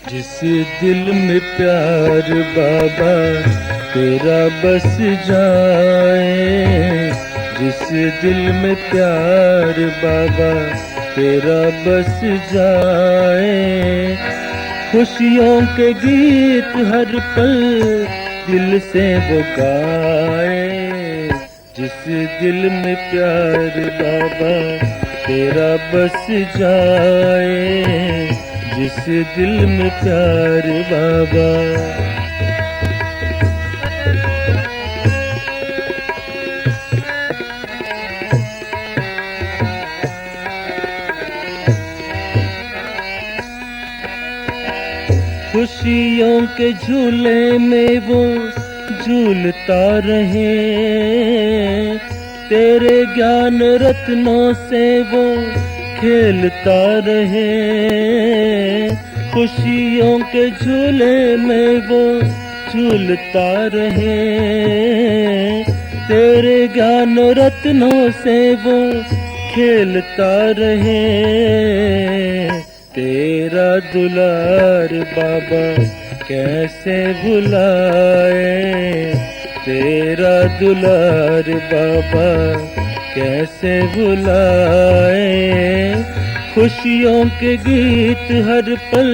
जिस दिल में प्यार बाबा तेरा बस जाए, जिस दिल में प्यार बाबा तेरा बस जाए, खुशियों के गीत हर पल दिल से वो गाए। जिस दिल में प्यार बाबा तेरा बस जाए, जिस दिल में प्यार बाबा। खुशियों के झूले में वो झूलता रहे, तेरे ज्ञान रत्नों से वो खेलता रहे। खुशियों के झूले में वो झूलता रहे, तेरे ज्ञान रत्नों से वो खेलता रहे। तेरा दुलार बाबा कैसे भुलाए, तेरा दुलार बाबा कैसे भुलाए। खुशियों के गीत हर पल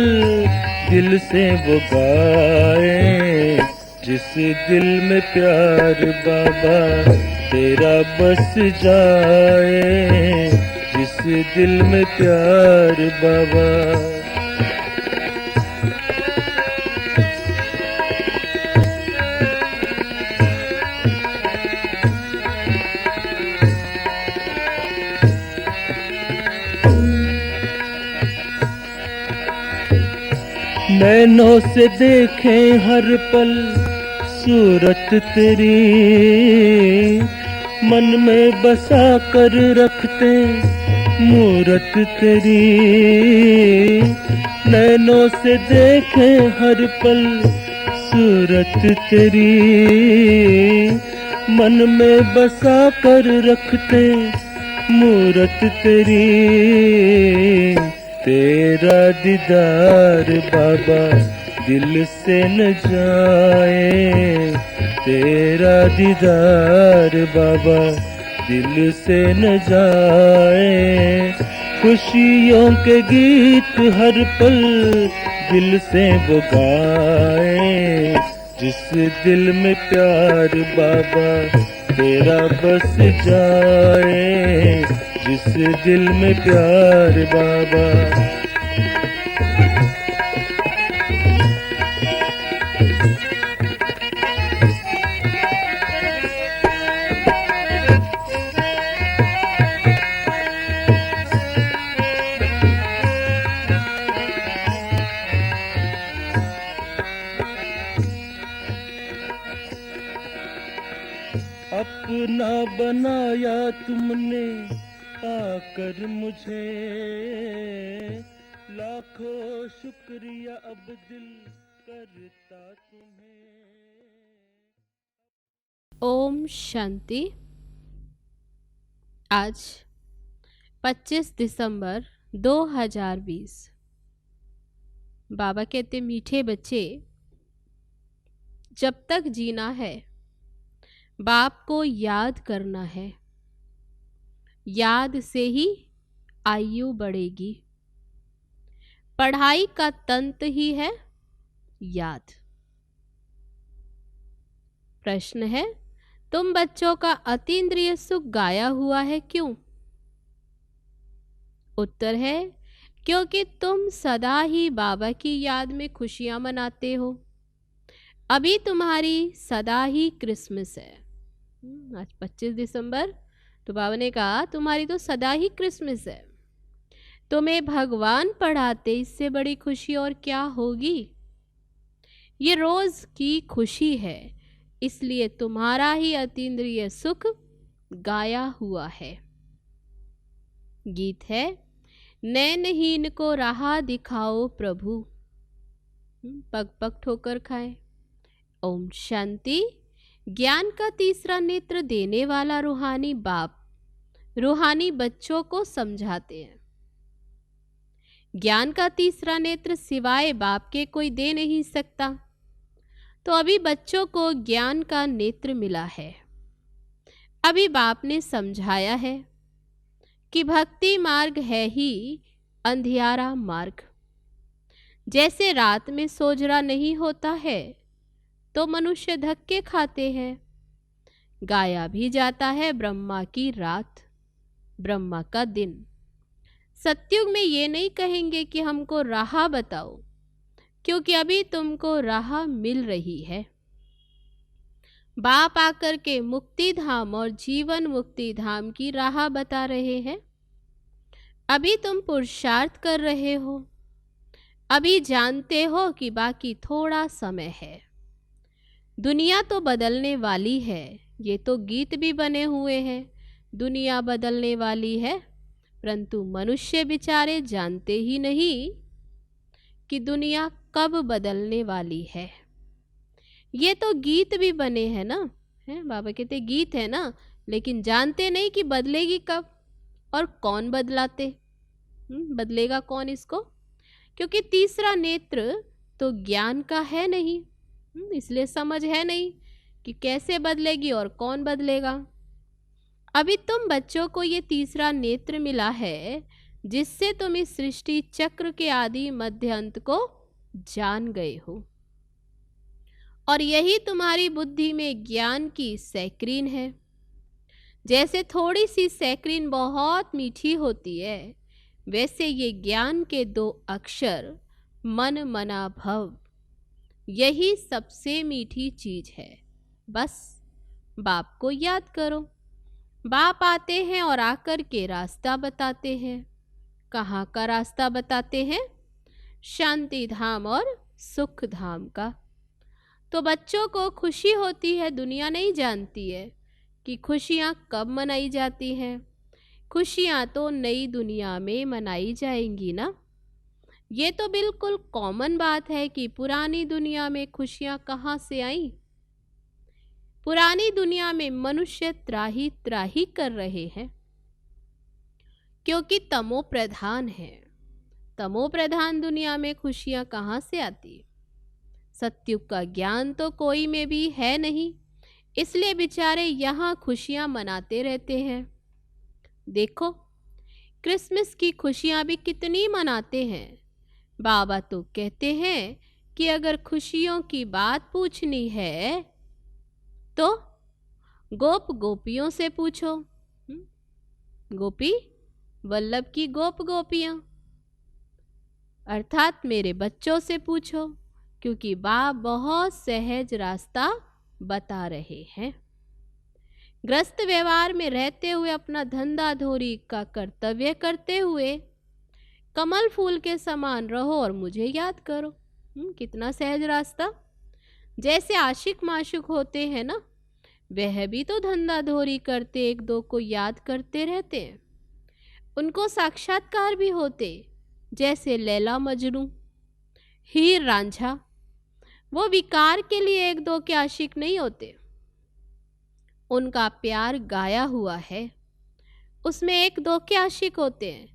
दिल से वो गाए। जिस दिल में प्यार बाबा तेरा बस जाए, जिस दिल में प्यार बाबा। नैनों से देखें हर पल सूरत तेरी, मन में बसा कर रखते मूरत तेरी। नैनों से देखें हर पल सूरत तेरी, मन में बसा कर रखते मूरत तेरी। तेरा दीदार बाबा दिल से न जाए, तेरा दीदार बाबा दिल से न जाए। खुशियों के गीत हर पल दिल से वो गाए। जिस दिल में प्यार बाबा तेरा बस जाए, जिस दिल में प्यार बाबा। अपना बनाया तुमने आकर मुझे, लाखों शुक्रिया अब दिल करता तुम्हें। ओम शांति। आज 25 दिसंबर 2020। बाबा कहते मीठे बच्चे, जब तक जीना है बाप को याद करना है, याद से ही आयु बढ़ेगी। पढ़ाई का तंत्र ही है याद। प्रश्न है, तुम बच्चों का अतीन्द्रिय सुख गाया हुआ है क्यों? उत्तर है, क्योंकि तुम सदा ही बाबा की याद में खुशियां मनाते हो। अभी तुम्हारी सदा ही क्रिसमस है। आज 25 दिसंबर, तो बाबा ने कहा तुम्हारी तो सदा ही क्रिसमस है। तुम्हें भगवान पढ़ाते इससे बड़ी खुशी और क्या होगी। ये रोज की खुशी है, इसलिए तुम्हारा ही अतीन्द्रिय सुख गाया हुआ है। गीत है, नैनहीन को राह दिखाओ प्रभु, पग पग ठोकर खाए। ओम शांति। ज्ञान का तीसरा नेत्र देने वाला रूहानी बाप रूहानी बच्चों को समझाते हैं। ज्ञान का तीसरा नेत्र सिवाय बाप के कोई दे नहीं सकता। तो अभी बच्चों को ज्ञान का नेत्र मिला है। अभी बाप ने समझाया है कि भक्ति मार्ग है ही अंधियारा मार्ग। जैसे रात में सोजरा नहीं होता है तो मनुष्य धक्के खाते हैं। गाया भी जाता है ब्रह्मा की रात, ब्रह्मा का दिन। सतयुग में ये नहीं कहेंगे कि हमको राह बताओ, क्योंकि अभी तुमको राह मिल रही है। बाप आकर के मुक्ति धाम और जीवन मुक्ति धाम की राह बता रहे हैं। अभी तुम पुरुषार्थ कर रहे हो, अभी जानते हो कि बाकी थोड़ा समय है। दुनिया तो बदलने वाली है, ये तो गीत भी बने हुए हैं, दुनिया बदलने वाली है, परंतु मनुष्य बेचारे जानते ही नहीं कि दुनिया कब बदलने वाली है। ये तो गीत भी बने हैं ना, है बाबा कहते गीत है ना, लेकिन जानते नहीं कि बदलेगी कब और कौन बदलाते। बदलेगा कौन इसको, क्योंकि तीसरा नेत्र तो ज्ञान का है नहीं, इसलिए समझ है नहीं कि कैसे बदलेगी और कौन बदलेगा। अभी तुम बच्चों को ये तीसरा नेत्र मिला है, जिससे तुम इस सृष्टि चक्र के आदि मध्य अंत को जान गए हो, और यही तुम्हारी बुद्धि में ज्ञान की सैक्रीन है। जैसे थोड़ी सी सैक्रीन बहुत मीठी होती है, वैसे ये ज्ञान के दो अक्षर मन मना भव, यही सबसे मीठी चीज है। बस बाप को याद करो। बाप आते हैं और आकर के रास्ता बताते हैं। कहाँ का रास्ता बताते हैं? शांति धाम और सुख धाम का। तो बच्चों को खुशी होती है, दुनिया नहीं जानती है कि खुशियाँ कब मनाई जाती हैं। खुशियाँ तो नई दुनिया में मनाई जाएंगी ना। ये तो बिल्कुल कॉमन बात है कि पुरानी दुनिया में खुशियाँ कहाँ से आई। पुरानी दुनिया में मनुष्य त्राही त्राही कर रहे हैं, क्योंकि तमो प्रधान है। तमो प्रधान दुनिया में खुशियाँ कहाँ से आती? सत्युग का ज्ञान तो कोई में भी है नहीं, इसलिए बेचारे यहाँ खुशियाँ मनाते रहते हैं। देखो क्रिसमस की खुशियाँ भी कितनी मनाते हैं। बाबा तो कहते हैं कि अगर खुशियों की बात पूछनी है तो गोप गोपियों से पूछो। गोपी वल्लभ की गोप गोपियाँ, अर्थात मेरे बच्चों से पूछो, क्योंकि बाप बहुत सहज रास्ता बता रहे हैं। ग्रस्त व्यवहार में रहते हुए अपना धंधा धोरी का कर्तव्य करते हुए कमल फूल के समान रहो और मुझे याद करो। कितना सहज रास्ता। जैसे आशिक माशुक होते हैं ना, वह भी तो धंधा धोरी करते एक दो को याद करते रहते हैं। उनको साक्षात्कार भी होते, जैसे लैला मजनू, हीर रांझा। वो विकार के लिए एक दो के आशिक नहीं होते। उनका प्यार गाया हुआ है, उसमें एक दो के आशिक होते हैं।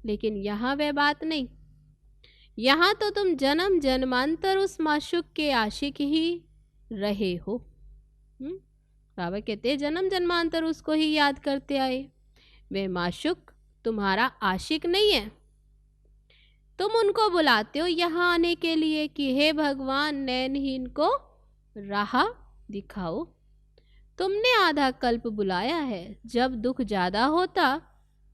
लेकिन यहाँ वह बात नहीं। यहाँ तो तुम जन्म जन्मांतर उस माशुक के आशिक ही रहे हो। बाबा कहते हैं जन्म जन्मांतर उसको ही याद करते आए। वे माशुक तुम्हारा आशिक नहीं है। तुम उनको बुलाते हो यहाँ आने के लिए कि हे भगवान नैनहीन को राह दिखाओ। तुमने आधा कल्प बुलाया है। जब दुख ज्यादा होता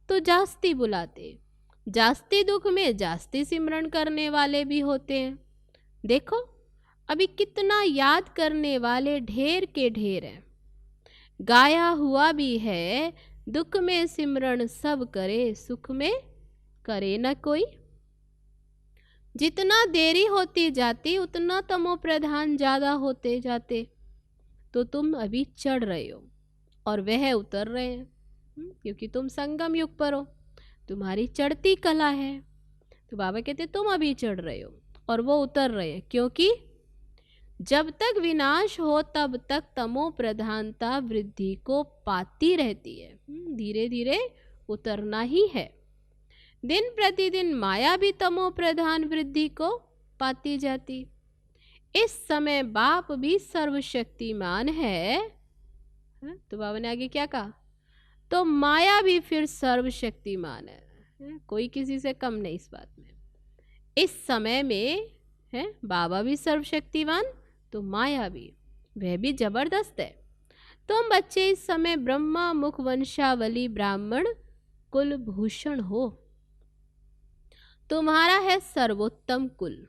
तो जास्ती बुलाते, जास्ती दुख में जास्ती सिमरन करने वाले भी होते हैं। देखो अभी कितना याद करने वाले ढेर के ढेर हैं। गाया हुआ भी है, दुख में सिमरन सब करे, सुख में करे न कोई। जितना देरी होती जाती उतना तमो प्रधान ज्यादा होते जाते। तो तुम अभी चढ़ रहे हो और वह उतर रहे हैं, क्योंकि तुम संगम युग पर हो, तुम्हारी चढ़ती कला है। तो बाबा कहते तुम अभी चढ़ रहे हो और वो उतर रहे हैं, क्योंकि जब तक विनाश हो तब तक तमो प्रधानता वृद्धि को पाती रहती है। धीरे धीरे उतरना ही है। दिन प्रतिदिन माया भी तमो प्रधान वृद्धि को पाती जाती। इस समय बाप भी सर्वशक्तिमान है। तो बाबा ने आगे क्या कहा, तो माया भी फिर सर्वशक्तिमान है। कोई किसी से कम नहीं इस बात में। इस समय में है बाबा भी सर्वशक्तिवान, तो माया भी, वह भी जबरदस्त है। तुम बच्चे इस समय ब्रह्मा मुख वंशावली ब्राह्मण कुलभूषण हो। तुम्हारा है सर्वोत्तम कुल।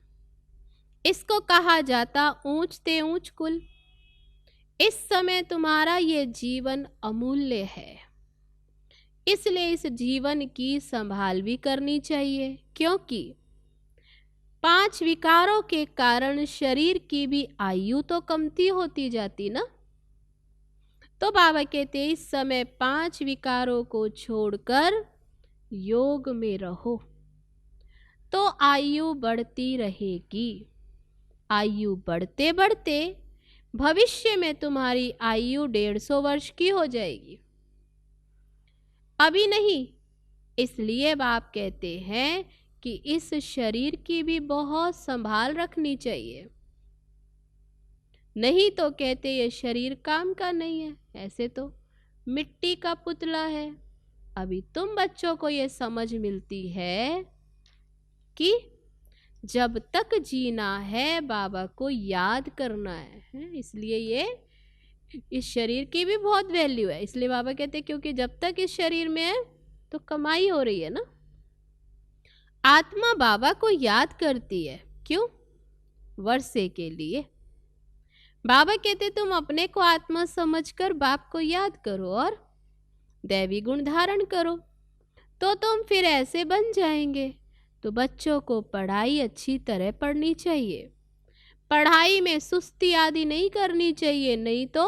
इसको कहा जाता ऊंचते ऊंच कुल। इस समय तुम्हारा ये जीवन अमूल्य है, इसलिए इस जीवन की संभाल भी करनी चाहिए, क्योंकि 5 विकारों के कारण शरीर की भी आयु तो कमती होती जाती ना। तो बाबा कहते इस समय 5 विकारों को छोड़कर योग में रहो, तो आयु बढ़ती रहेगी। आयु बढ़ते बढ़ते भविष्य में तुम्हारी आयु 150 वर्ष की हो जाएगी, अभी नहीं। इसलिए बाप कहते हैं कि इस शरीर की भी बहुत संभाल रखनी चाहिए, नहीं तो कहते ये शरीर काम का नहीं है, ऐसे तो मिट्टी का पुतला है। अभी तुम बच्चों को ये समझ मिलती है कि जब तक जीना है बाबा को याद करना है। इसलिए ये इस शरीर की भी बहुत वैल्यू है। इसलिए बाबा कहते हैं क्योंकि जब तक इस शरीर में है तो कमाई हो रही है ना। आत्मा बाबा को याद करती है, क्यों? वर्षे के लिए। बाबा कहते तुम अपने को आत्मा समझकर बाप को याद करो और दैवी गुण धारण करो, तो तुम फिर ऐसे बन जाएंगे। तो बच्चों को पढ़ाई अच्छी तरह पढ़नी चाहिए, पढ़ाई में सुस्ती आदि नहीं करनी चाहिए, नहीं तो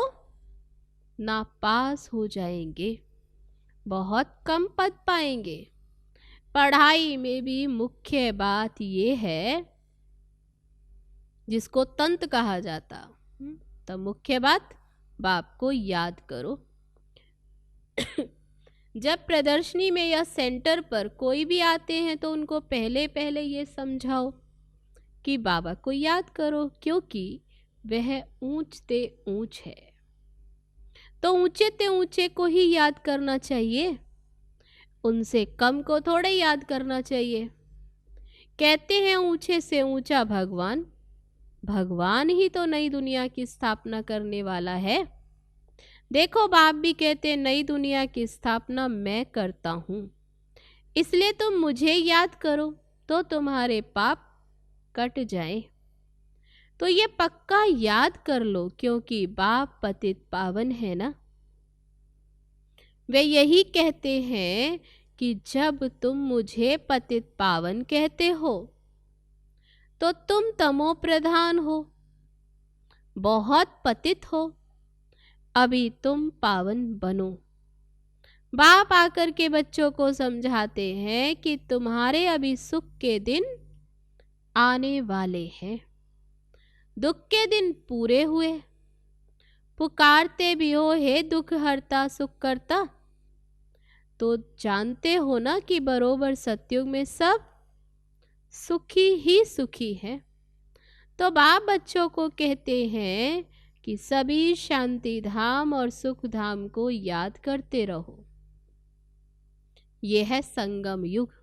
नापास हो जाएंगे, बहुत कम पद पाएंगे। पढ़ाई में भी मुख्य बात ये है जिसको तंत्र कहा जाता, तो मुख्य बात बाप को याद करो। जब प्रदर्शनी में या सेंटर पर कोई भी आते हैं तो उनको पहले पहले ये समझाओ कि बाबा को याद करो, क्योंकि वह ऊंचते ऊंच है। तो ऊंचे ते ऊंचे को ही याद करना चाहिए, उनसे कम को थोड़े याद करना चाहिए। कहते हैं ऊंचे से ऊंचा भगवान, भगवान ही तो नई दुनिया की स्थापना करने वाला है। देखो बाप भी कहते नई दुनिया की स्थापना मैं करता हूँ, इसलिए तुम मुझे याद करो तो तुम्हारे पाप कट जाए। तो ये पक्का याद कर लो, क्योंकि बाप पतित पावन है ना। वे यही कहते हैं कि जब तुम मुझे पतित पावन कहते हो तो तुम तमो प्रधान हो, बहुत पतित हो, अभी तुम पावन बनो। बाप आकर के बच्चों को समझाते हैं कि तुम्हारे अभी सुख के दिन आने वाले हैं, दुख के दिन पूरे हुए। पुकारते भी हो हे दुख हरता सुख करता, तो जानते हो ना कि बरोबर सतयुग में सब सुखी ही सुखी है। तो बाप बच्चों को कहते हैं कि सभी शांति धाम और सुख धाम को याद करते रहो। यह है संगम युग।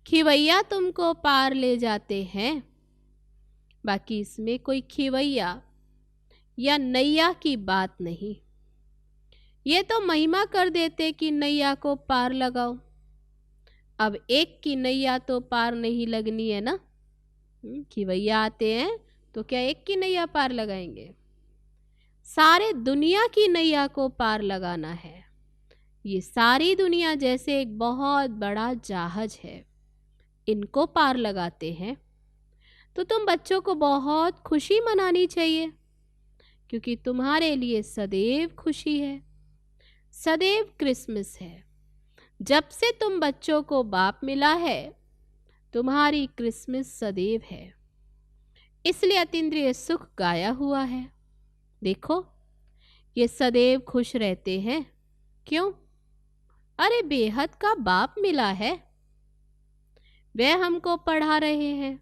खिवैया तुमको पार ले जाते हैं, बाकी इसमें कोई खिवैया या नैया की बात नहीं। ये तो महिमा कर देते कि नैया को पार लगाओ। अब एक की नैया तो पार नहीं लगनी है ना। खिवैया आते हैं तो क्या एक की नैया पार लगाएंगे? सारे दुनिया की नैया को पार लगाना है। ये सारी दुनिया जैसे एक बहुत बड़ा जहाज है, इनको पार लगाते हैं। तो तुम बच्चों को बहुत खुशी मनानी चाहिए, क्योंकि तुम्हारे लिए सदैव खुशी है, सदैव क्रिसमस है। जब से तुम बच्चों को बाप मिला है, तुम्हारी क्रिसमस सदैव है। इसलिए अतीन्द्रिय सुख गाया हुआ है। देखो ये सदैव खुश रहते हैं, क्यों? अरे बेहद का बाप मिला है, वह हमको पढ़ा रहे हैं,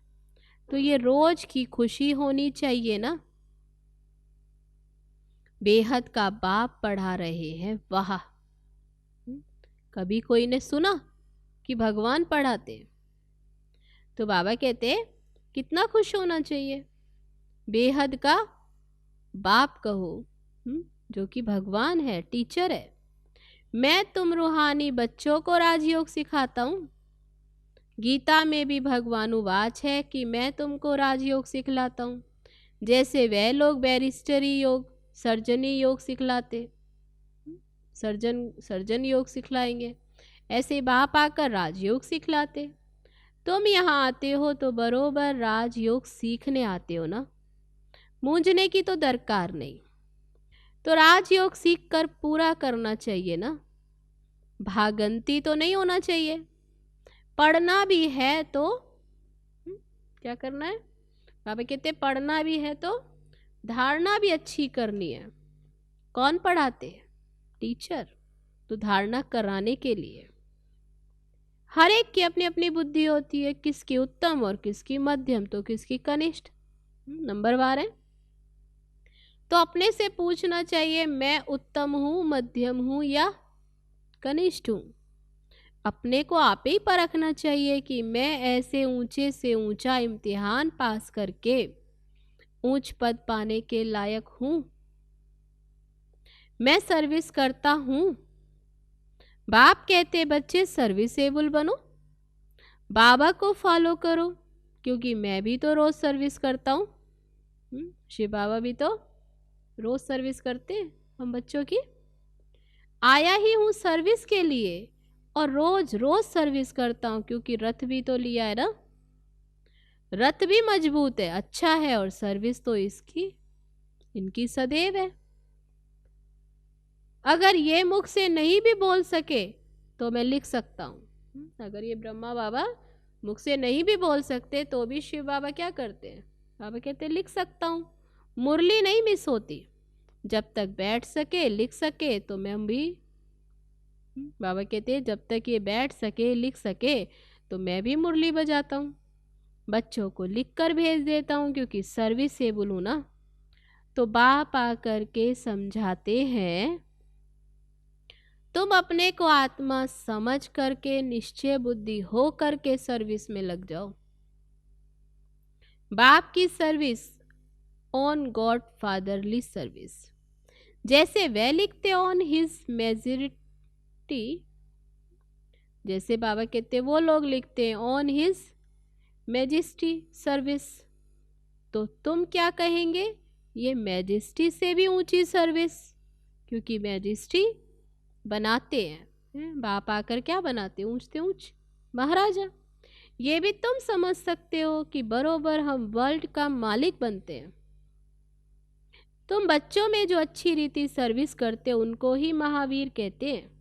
तो ये रोज की खुशी होनी चाहिए ना। बेहद का बाप पढ़ा रहे हैं, वाह। कभी कोई ने सुना कि भगवान पढ़ाते? तो बाबा कहते कितना खुश होना चाहिए। बेहद का बाप कहो, जो कि भगवान है, टीचर है। मैं तुम रूहानी बच्चों को राजयोग सिखाता हूँ। गीता में भी भगवान उवाच है कि मैं तुमको राजयोग सिखलाता हूँ, जैसे वह लोग बैरिस्टरी योग, सर्जनी योग सिखलाते, सर्जन योग सिखलाएंगे, ऐसे बाप आकर राजयोग सिखलाते। तुम यहाँ आते हो तो बरोबर राजयोग सीखने आते हो ना, मूंझने की तो दरकार नहीं। तो राजयोग सीख कर पूरा करना चाहिए ना, भागंती तो नहीं होना चाहिए। पढ़ना भी है तो क्या करना है? बाबा कहते पढ़ना भी है तो धारणा भी अच्छी करनी है। कौन पढ़ाते? टीचर। तो धारणा कराने के लिए हर एक की अपनी अपनी बुद्धि होती है, किसकी उत्तम और किसकी मध्यम तो किसकी कनिष्ठ, नंबरवार है। तो अपने से पूछना चाहिए, मैं उत्तम हूँ, मध्यम हूँ या कनिष्ठ हूँ। अपने को आप ही परखना चाहिए कि मैं ऐसे ऊंचे से ऊंचा इम्तिहान पास करके ऊंच पद पाने के लायक हूँ। मैं सर्विस करता हूँ। बाप कहते बच्चे सर्विसेबल बनो, बाबा को फॉलो करो, क्योंकि मैं भी तो रोज सर्विस करता हूँ। शिव बाबा भी तो रोज सर्विस करते हैं हम बच्चों की। आया ही हूँ सर्विस के लिए और रोज रोज सर्विस करता हूँ, क्योंकि रथ भी तो लिया है ना, रथ भी मजबूत है, अच्छा है, और सर्विस तो इनकी सदैव है। अगर ये मुख से नहीं भी बोल सके तो मैं लिख सकता हूँ। अगर ये ब्रह्मा बाबा मुख से नहीं भी बोल सकते तो भी शिव बाबा क्या करते हैं? बाबा कहते लिख सकता हूँ। मुरली नहीं मिस होती, जब तक बैठ सके लिख सके तो मैं भी, बाबा कहते जब तक ये बैठ सके लिख सके तो मैं भी मुरली बजाता हूँ। बच्चों को लिख कर भेज देता हूँ, क्योंकि सर्विसेबल हूँ ना। तो बाप आकर के समझाते हैं, तुम अपने को आत्मा समझ करके निश्चय बुद्धि हो करके सर्विस में लग जाओ। बाप की service on God fatherly service, जैसे वह लिखते ऑन हिज मेजॉरिटी, जैसे बाबा कहते वो लोग लिखते हैं ऑन हिज मैजेस्टी सर्विस, तो तुम क्या कहेंगे? ये मैजेस्टी से भी ऊंची सर्विस, क्योंकि मैजेस्टी बनाते हैं बाप आकर, क्या बनाते? ऊंचते ऊंच महाराजा। ये भी तुम समझ सकते हो कि बरोबर हम वर्ल्ड का मालिक बनते हैं। तुम बच्चों में जो अच्छी रीति सर्विस करते हो उनको ही महावीर कहते हैं।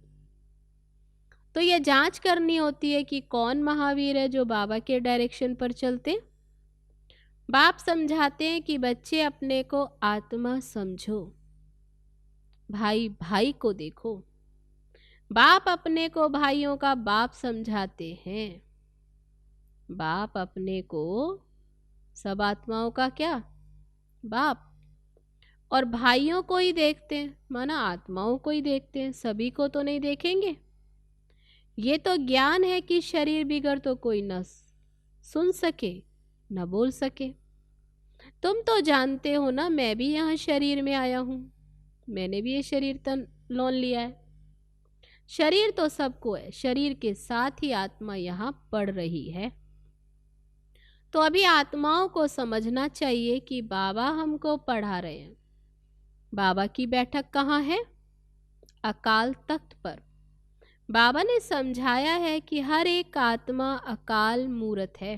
तो ये जांच करनी होती है कि कौन महावीर है जो बाबा के डायरेक्शन पर चलते। बाप समझाते हैं कि बच्चे अपने को आत्मा समझो, भाई भाई को देखो। बाप अपने को भाइयों का बाप समझाते हैं। बाप अपने को सब आत्माओं का क्या? बाप। और भाइयों को ही देखते हैं, माना आत्माओं को ही देखते हैं, सभी को तो नहीं देखेंगे। ये तो ज्ञान है कि शरीर बिगड़ तो कोई न सुन सके न बोल सके। तुम तो जानते हो ना, मैं भी यहाँ शरीर में आया हूँ, मैंने भी ये शरीर तन लोन लिया है। शरीर तो सबको है, शरीर के साथ ही आत्मा यहाँ पढ़ रही है। तो अभी आत्माओं को समझना चाहिए कि बाबा हमको पढ़ा रहे हैं। बाबा की बैठक कहाँ है? अकाल तख्त पर। बाबा ने समझाया है कि हर एक आत्मा अकाल मूर्त है,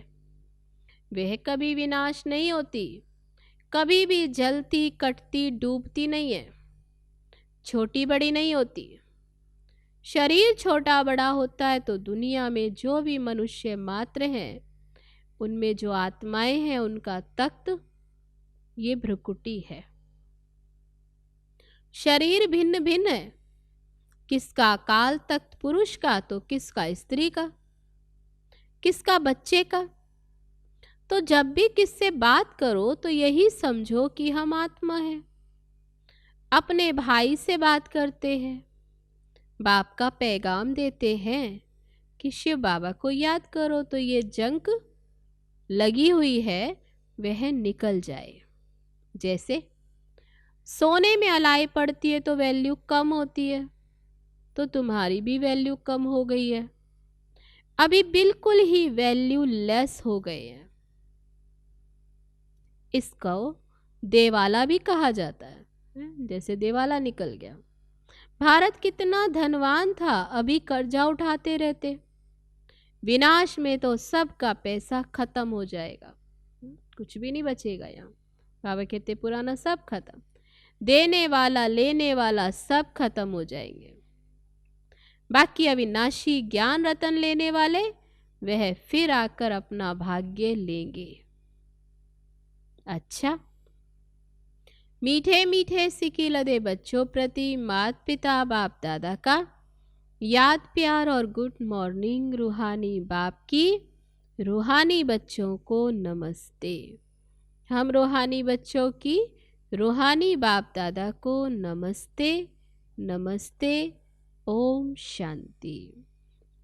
वह कभी विनाश नहीं होती, कभी भी जलती कटती डूबती नहीं है, छोटी बड़ी नहीं होती। शरीर छोटा बड़ा होता है तो दुनिया में जो भी मनुष्य मात्र हैं, उनमें जो आत्माएं हैं उनका तख्त ये भ्रुकुटी है। शरीर भिन्न भिन्न है, किसका अकाल तख्त पुरुष का तो किसका स्त्री का। किसका? बच्चे का। तो जब भी किससे बात करो तो यही समझो कि हम आत्मा है। अपने भाई से बात करते हैं, बाप का पैगाम देते हैं कि शिव बाबा को याद करो तो ये जंग लगी हुई है वह निकल जाए। जैसे सोने में अलाई पड़ती है तो वैल्यू कम होती है, तो तुम्हारी भी वैल्यू कम हो गई है, अभी बिल्कुल ही वैल्यू लेस हो गए हैं। इसको देवाला भी कहा जाता है, जैसे देवाला निकल गया। भारत कितना धनवान था, अभी कर्जा उठाते रहते, विनाश में तो सबका पैसा खत्म हो जाएगा, कुछ भी नहीं बचेगा। यहाँ बाबा कहते पुराना सब खत्म, देने वाला लेने वाला सब खत्म हो जाएंगे। बाकी अविनाशी ज्ञान रतन लेने वाले वह फिर आकर अपना भाग्य लेंगे। अच्छा, मीठे मीठे सिकी लदे बच्चों प्रति माता पिता बाप दादा का याद प्यार और गुड मॉर्निंग। रूहानी बाप की रूहानी बच्चों को नमस्ते। हम रूहानी बच्चों की रूहानी बाप दादा को नमस्ते नमस्ते। ओम शांति।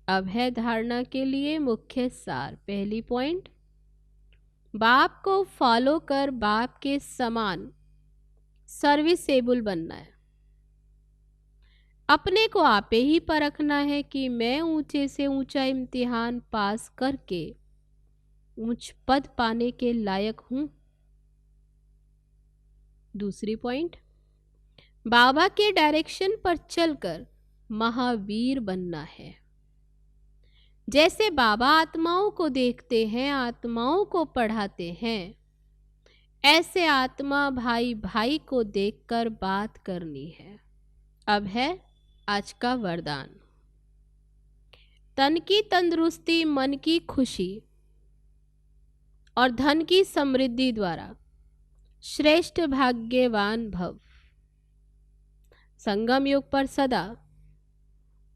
अब है धारणा के लिए मुख्य सार। पहली पॉइंट, बाप को फॉलो कर बाप के समान सर्विसेबल बनना है। अपने को आपे ही परखना है कि मैं ऊंचे से ऊंचा इम्तिहान पास करके उच्च पद पाने के लायक हूं। दूसरी पॉइंट, बाबा के डायरेक्शन पर चलकर महावीर बनना है। जैसे बाबा आत्माओं को देखते हैं, आत्माओं को पढ़ाते हैं, ऐसे आत्मा भाई भाई को देखकर बात करनी है। अब है आज का वरदान। तन की तंदुरुस्ती, मन की खुशी और धन की समृद्धि द्वारा श्रेष्ठ भाग्यवान भव। संगम युग पर सदा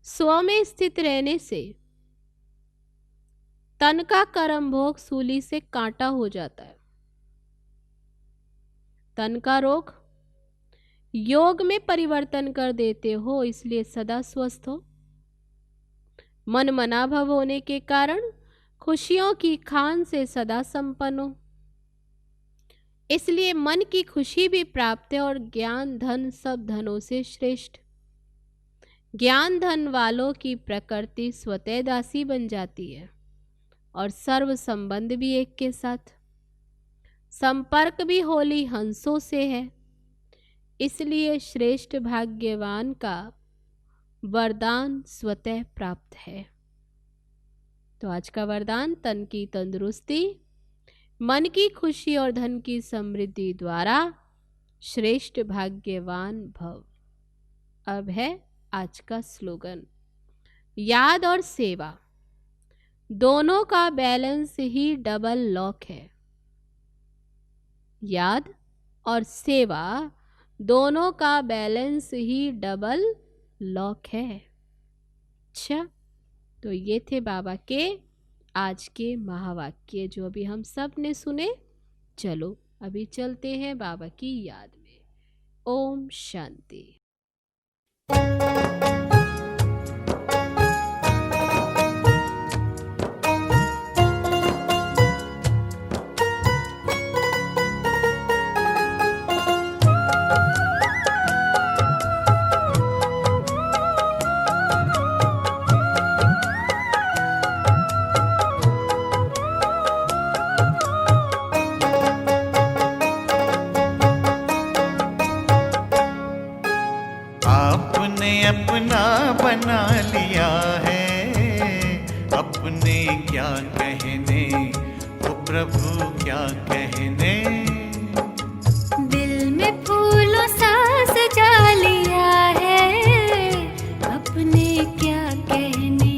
स्व में स्थित रहने से तन का कर्म भोग सूली से कांटा हो जाता है। तन का रोग योग में परिवर्तन कर देते हो, इसलिए सदा स्वस्थ हो। मन मना भव होने के कारण खुशियों की खान से सदा संपन्न हो, इसलिए मन की खुशी भी प्राप्त है और ज्ञान धन सब धनों से श्रेष्ठ। ज्ञान धन वालों की प्रकृति स्वतः दासी बन जाती है और सर्व संबंध भी एक के साथ। संपर्क भी होली हंसों से है, इसलिए श्रेष्ठ भाग्यवान का वरदान स्वतः प्राप्त है। तो आज का वरदान, तन की तंदुरुस्ती, मन की खुशी और धन की समृद्धि द्वारा श्रेष्ठ भाग्यवान भव। अब है आज का स्लोगन, याद और सेवा दोनों का बैलेंस ही डबल लॉक है। याद और सेवा दोनों का बैलेंस ही डबल लॉक है। अच्छा, तो ये थे बाबा के आज के महावाक्य जो अभी हम सब ने सुने। चलो अभी चलते हैं बाबा की याद में। ओम शांति। अपना बना लिया है, अपने क्या कहने, वो प्रभु क्या कहने। दिल में फूलों सा सजा लिया है, अपने क्या कहने,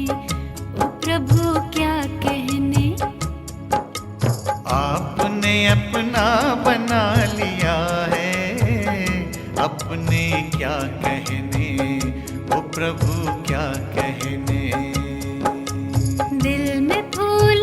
वो प्रभु क्या कहने। आपने अपना बना लिया है, अपने क्या कहने, वो प्रभु क्या कहने। दिल में फूल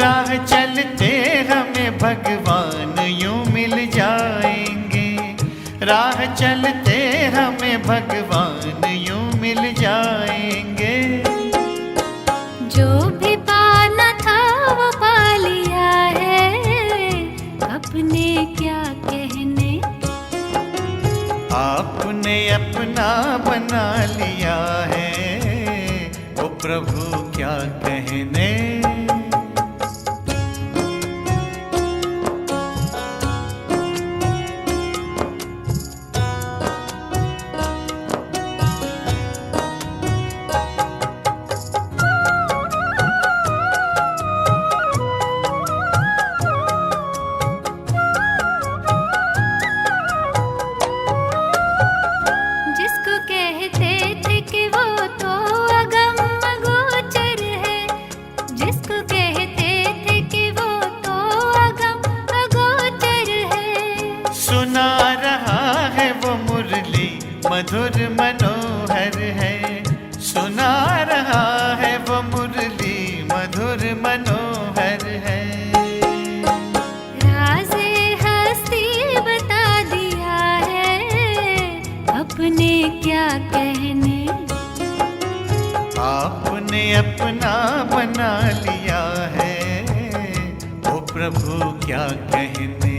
राह चलते हमें भगवान यूं मिल जाएंगे, राह चलते हमें भगवान यूं मिल जाएंगे। जो भी पाना था वो पा लिया है, अपने क्या कहने। आपने अपना बना लिया है, ओ प्रभु क्या कहने। जिसको कहते थे कि वो तो अगम अगोचर है, जिसको कहते थे कि वो तो अगम अगोचर है। सुना रहा है वो मुरली मधुर मनोहर है, सुना रहा है वो मुरली मधुर मनोहर है। राज़े हस्ती बता दिया है, अपने क्या कहने। आपने अपना बना लिया है, ओ प्रभु क्या कहने।